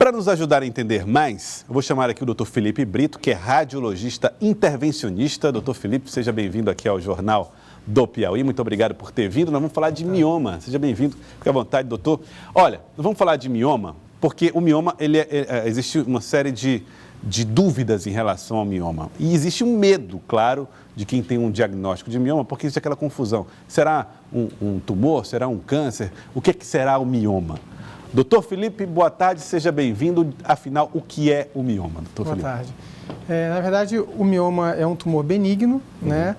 Para nos ajudar a entender mais, eu vou chamar aqui o Dr. Felipe Brito, que é radiologista intervencionista. Dr. Felipe, seja bem-vindo aqui ao Jornal do Piauí. Muito obrigado por ter vindo. Nós vamos falar de mioma. Seja bem-vindo. Fique à vontade, doutor. Olha, nós vamos falar de mioma, porque o mioma, existe uma série de dúvidas em relação ao mioma. E existe um medo, claro, de quem tem um diagnóstico de mioma, porque existe aquela confusão. Será um tumor? Será um câncer? O que será o mioma? Doutor Felipe, boa tarde, seja bem-vindo. Afinal, o que é o mioma, doutor Felipe? Boa tarde. Na verdade, o mioma é um tumor benigno, né?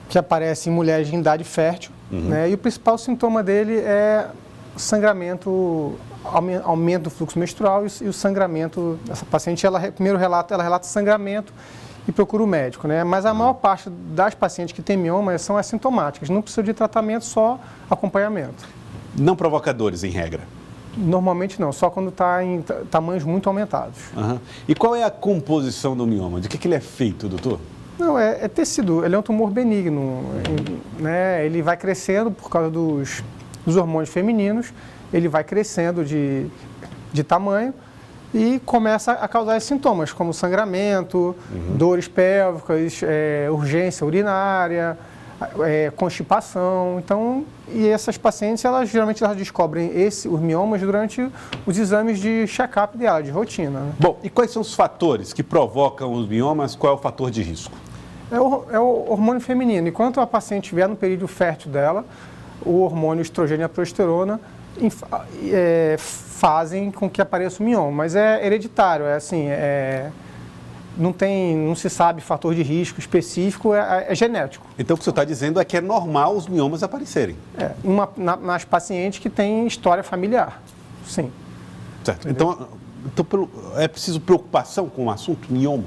Que aparece em mulheres em idade fértil, né? E o principal sintoma dele é sangramento, aumento do fluxo menstrual e o sangramento. Essa paciente, ela relata sangramento e procura o médico, né? Mas a maior parte das pacientes que têm mioma são assintomáticas, não precisa de tratamento, só acompanhamento. Não provocadores, em regra? Normalmente não, só quando está em tamanhos muito aumentados. E qual é a composição do mioma? De que ele é feito, doutor? Não, é tecido, ele é um tumor benigno, né? Ele vai crescendo por causa dos hormônios femininos, ele vai crescendo de tamanho e começa a causar sintomas, como sangramento, dores pélvicas, urgência urinária, constipação. Então, e essas pacientes, geralmente descobrem os miomas durante os exames de check-up dela, de rotina, né? Bom, e quais são os fatores que provocam os miomas? Qual é o fator de risco? É o hormônio feminino. Enquanto a paciente estiver no período fértil dela, o hormônio estrogênio e a progesterona fazem com que apareça o mioma, mas é hereditário, não se sabe fator de risco específico, é genético. Então, o que você está dizendo é que é normal os miomas aparecerem? Nas pacientes que têm história familiar, sim. Certo. Então, é preciso preocupação com o assunto mioma?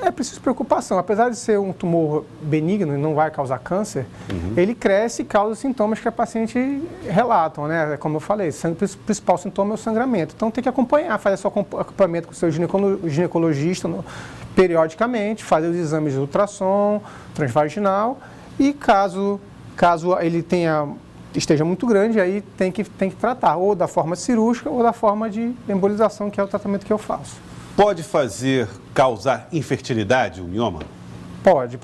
É preciso preocupação. Apesar de ser um tumor benigno e não vai causar câncer, ele cresce e causa sintomas que a paciente relatam, né? Como eu falei, o principal sintoma é o sangramento. Então tem que acompanhar, fazer seu acompanhamento com o seu ginecologista periodicamente, fazer os exames de ultrassom, transvaginal e caso ele esteja muito grande, aí tem que tratar ou da forma cirúrgica ou da forma de embolização, que é o tratamento que eu faço. Pode causar infertilidade o mioma? Pode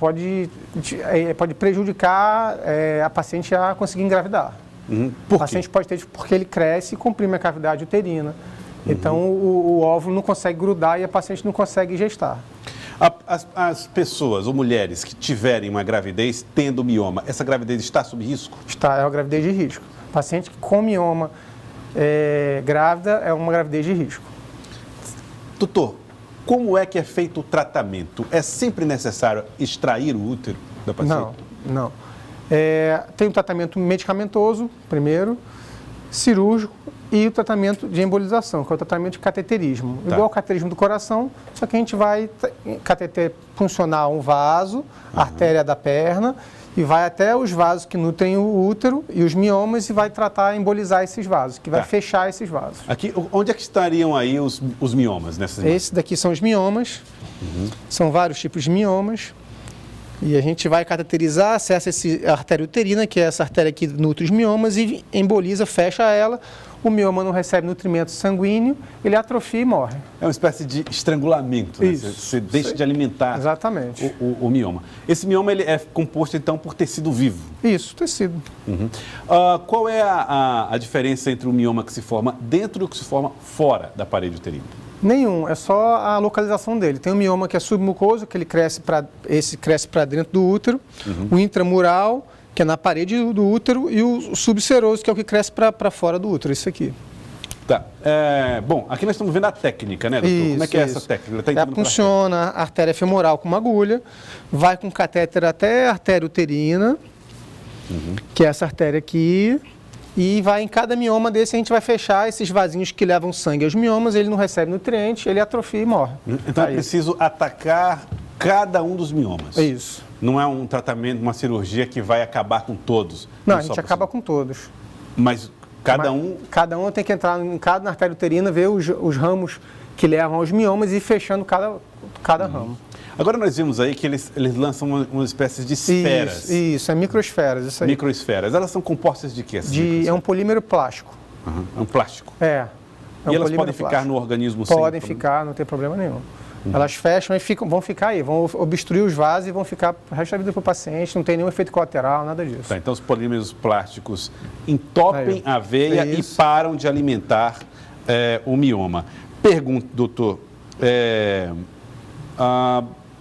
prejudicar a paciente a conseguir engravidar. Por quê? O paciente pode ter, porque ele cresce e comprime a cavidade uterina. Então, o óvulo não consegue grudar e a paciente não consegue gestar. As pessoas ou mulheres que tiverem uma gravidez tendo mioma, essa gravidez está sob risco? Está, é uma gravidez de risco. Paciente com mioma grávida é uma gravidez de risco. Doutor, como é que é feito o tratamento? É sempre necessário extrair o útero da paciente? Não. Tem o tratamento medicamentoso, primeiro, cirúrgico e o tratamento de embolização, que é o tratamento de cateterismo. Igual ao cateterismo do coração, só que a gente vai funcionar um vaso, a artéria da perna, e vai até os vasos que nutrem o útero e os miomas e vai tratar, embolizar esses vasos, que vai fechar esses vasos. Aqui, onde é que estariam aí os miomas nessas imagens? Esse daqui são os miomas, são vários tipos de miomas. E a gente vai cateterizar, acessa a artéria uterina, que é essa artéria que nutre os miomas, e emboliza, fecha ela. O mioma não recebe nutrimento sanguíneo, ele atrofia e morre. É uma espécie de estrangulamento, né? Isso. Você deixa de alimentar o mioma. Esse mioma ele é composto, então, por tecido vivo? Isso, tecido. Qual é a diferença entre o mioma que se forma dentro e o que se forma fora da parede uterina? Nenhum, é só a localização dele. Tem o mioma que é submucoso, que ele cresce para dentro do útero, o intramural, que é na parede do útero, e o subseroso, que é o que cresce para fora do útero, isso aqui. Tá. Bom, aqui nós estamos vendo a técnica, né, doutor? Isso, como é que é essa técnica? Funciona a artéria femoral com uma agulha, vai com catéter até a artéria uterina, que é essa artéria aqui, e vai em cada mioma desse, a gente vai fechar esses vasinhos que levam sangue aos miomas, ele não recebe nutrientes, ele atrofia e morre. Então é preciso atacar cada um dos miomas. É isso. Não é um tratamento, uma cirurgia que vai acabar com todos? Não, a gente acaba com todos. Mas cada um... Cada um tem que entrar na artéria uterina, ver os ramos que levam aos miomas e ir fechando cada ramo. Agora nós vimos aí que eles lançam uma espécie de esferas. Isso, é microesferas. Isso aí. Microesferas. Elas são compostas de quê? É um polímero plástico. É um plástico. É E um elas podem polímero ficar plástico. no organismo Podem sem ficar, não tem problema nenhum. Elas fecham e vão ficar aí, vão obstruir os vasos e vão ficar o resto da vida para o paciente, não tem nenhum efeito colateral, nada disso. Tá, então os polímeros plásticos entopem a veia e Isso. param de alimentar o mioma. Pergunto, doutor,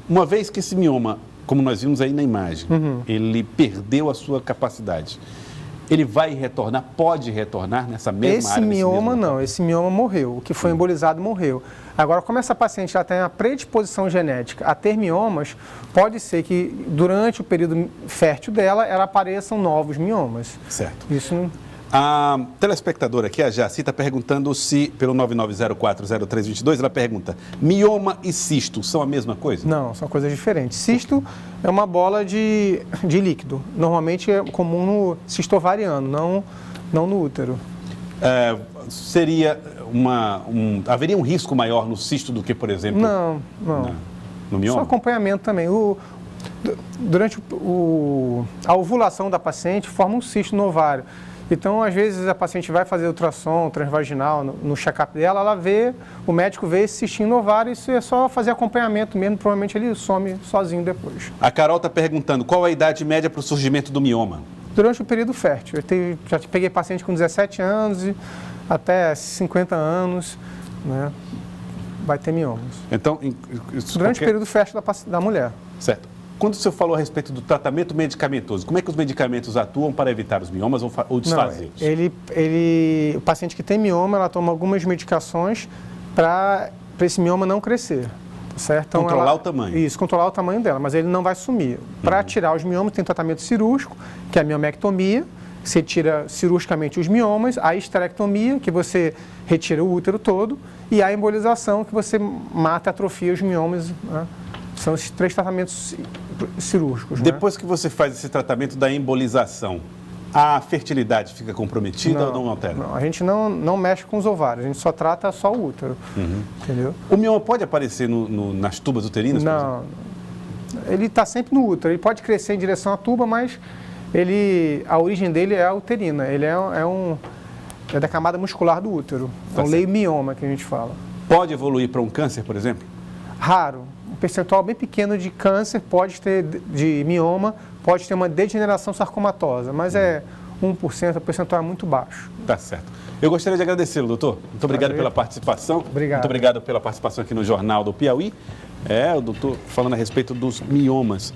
uma vez que esse mioma, como nós vimos aí na imagem, ele perdeu a sua capacidade, ele vai retornar, pode retornar nessa mesma área? Esse mioma não, esse mioma morreu, o que foi embolizado morreu. Agora, como essa paciente já tem a predisposição genética a ter miomas, pode ser que durante o período fértil dela, ela apareçam novos miomas. Certo. Isso não... A telespectadora aqui, a Jaci, está perguntando se, pelo 99040322, ela pergunta, mioma e cisto são a mesma coisa? Não, são coisas diferentes. Cisto é uma bola de líquido. Normalmente é comum no cisto ovariano, não no útero. Haveria um risco maior no cisto do que, por exemplo, não. No mioma? Só acompanhamento também. Durante a ovulação da paciente, forma um cisto no ovário. Então, às vezes, a paciente vai fazer ultrassom transvaginal no check-up dela, o médico vê esse cistinho no ovário, isso é só fazer acompanhamento mesmo, provavelmente ele some sozinho depois. A Carol está perguntando, qual a idade média para o surgimento do mioma? Durante o período fértil. Já peguei paciente com 17 anos até 50 anos, né, vai ter miomas. Então, durante o período fértil da mulher. Certo. Quando o senhor falou a respeito do tratamento medicamentoso, como é que os medicamentos atuam para evitar os miomas ou desfazê-los? O paciente que tem mioma, ela toma algumas medicações para esse mioma não crescer. Certo? Então, controlar o tamanho. Isso, controlar o tamanho dela, mas ele não vai sumir. Para tirar os miomas, tem tratamento cirúrgico, que é a miomectomia, você tira cirurgicamente os miomas, a esterectomia, que você retira o útero todo, e a embolização, que você mata e atrofia os miomas, né? São esses 3 tratamentos cirúrgicos. Depois que você faz esse tratamento da embolização, a fertilidade fica comprometida ou não altera? Não, a gente não mexe com os ovários, a gente só trata só o útero. Entendeu? O mioma pode aparecer nas tubas uterinas? Não, ele está sempre no útero. Ele pode crescer em direção à tuba, mas a origem dele é a uterina. Ele é da camada muscular do útero. É um leiomioma que a gente fala. Pode evoluir para um câncer, por exemplo? Raro. Um percentual bem pequeno de câncer pode ter, de mioma, pode ter uma degeneração sarcomatosa, mas é 1%, o percentual é muito baixo. Tá certo. Eu gostaria de agradecê-lo, doutor. Muito obrigado pela participação. Obrigado. Muito obrigado pela participação aqui no Jornal do Piauí. O doutor falando a respeito dos miomas.